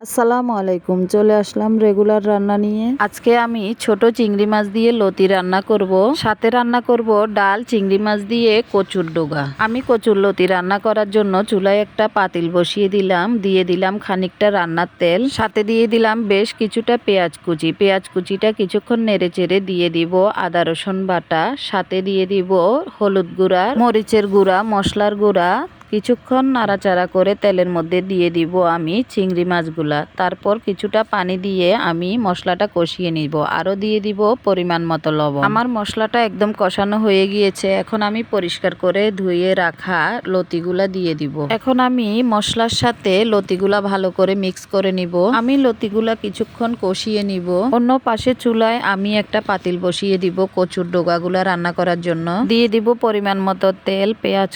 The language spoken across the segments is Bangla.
আসসালামু আলাইকুম, চলে আসলাম রেগুলার রান্না নিয়ে। আজকে আমি ছোট চিংড়ি মাছ দিয়ে লতি রান্না করব, সাথে রান্না করব ডাল চিংড়ি মাছ দিয়ে কচুর ডোগা। আমি কচুর লতি রান্না করার জন্য চুলায় একটা পাতিল বসিয়ে দিলাম, দিয়ে দিলাম খানিকটা রান্নার তেল, সাথে দিয়ে দিলাম বেশ কিছুটা পেঁয়াজ কুচি। পেঁয়াজ কুচিটা কিছুক্ষণ নেড়ে চেড়ে দিয়ে দিব আদা রসুন বাটা, সাথে দিয়ে দিব হলুদ গুঁড়া, মরিচের গুঁড়া, মশলার গুঁড়া। কিছুক্ষণ নাড়াচাড়া করে তেলের মধ্যে দিয়ে দিব আমি চিংড়ি মাছগুলা। তারপর কিছুটা পানি দিয়ে আমি মশলাটা কষিয়ে নিব, আরও দিয়ে দিব পরিমাণ মতো লবণ। আমার মশলাটা একদম কষানো হয়ে গিয়েছে। এখন আমি পরিষ্কার করে ধুয়ে রাখা লতিগুলা দিয়ে দিব। এখন আমি মশলার সাথে লতিগুলা ভালো করে মিক্স করে নিব। আমি লতিগুলা কিছুক্ষণ কষিয়ে নিব। অন্য পাশে চুলায় আমি একটা পাতিল বসিয়ে দিব কচুর ডোগাগুলা রান্না করার জন্য। দিয়ে দিব পরিমাণ মতো তেল, পেঁয়াজ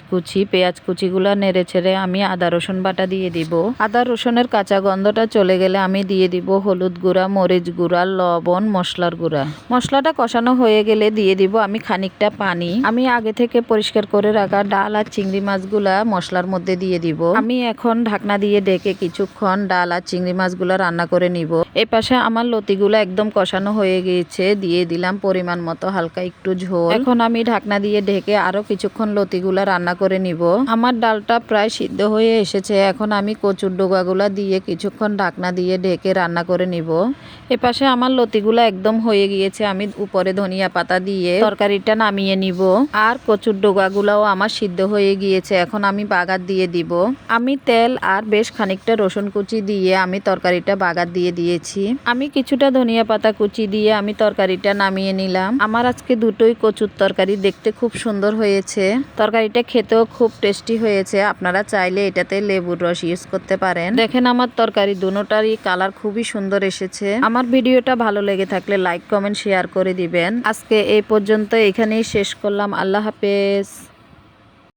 কুচিগুলা নেড়ে ছেড়ে আমি আদা রসুন বাটা দিয়ে দিব। আদা রসুনের কাঁচা গন্ধটা চলে গেলে আমি দিয়ে দিব হলুদ গুঁড়া, মরিচ গুঁড়া, লবণ, মশলার গুঁড়া। মশলাটা কষানো হয়ে গেলে দিয়ে দিব আমি খানিকটা পানি। আমি আগে থেকে পরিষ্কার করে রাখা ডাল আর চিংড়ি মাছগুলা মশলার মধ্যে দিয়ে দিব। আমি এখন ঢাকনা দিয়ে ঢেকে কিছুক্ষণ ডাল আর চিংড়ি মাছগুলা রান্না করে নিব। এই পাশে আমার লতিগুলা একদম কষানো হয়ে গিয়েছে, দিয়ে দিলাম পরিমাণ মতো হালকা একটু ঝোল। এখন আমি ঢাকনা দিয়ে ঢেকে আরো কিছুক্ষণ লতিগুলা রান্না করে নিব। আমার ডালটা প্রায় সিদ্ধ হয়ে এসেছে। এখন আমি কচুর ডোগাগুলা দিয়ে কিছুক্ষণ ঢাকনা দিয়ে ঢেকে রান্না করে নিব। এপাশে আমার লতিগুলা একদম হয়ে গিয়েছে। আমি উপরে ধনিয়া পাতা দিয়ে তরকারিটা নামিয়ে নিব। আর কচুর ডোগাগুলাও আমার সিদ্ধ হয়ে গিয়েছে। এখন আমি বাগার দিয়ে দিব। আমি তেল আর বেশ খানিকটা রসুন কুচি দিয়ে আমি তরকারিটা বাগার দিয়ে দিয়েছি। আমি কিছুটা ধনিয়া পাতা কুচি দিয়ে আমি তরকারিটা নামিয়ে নিলাম। আমার আজকে দুটোই কচুর তরকারি দেখতে খুব সুন্দর হয়েছে। তরকারিটা খেতেও খুব টেস্টি হয়েছে। আপনারা চাইলে এটাতে লেবুর রস ইউজ করতে পারেন। দেখেন আমার তরকারি দুটোটারই কালার খুবই সুন্দর এসেছে। আমার ভিডিওটা ভালো লেগে থাকলে লাইক, কমেন্ট, শেয়ার করে দিবেন। আজকে এই পর্যন্ত এখানেই শেষ করলাম। আল্লাহ হাফেজ।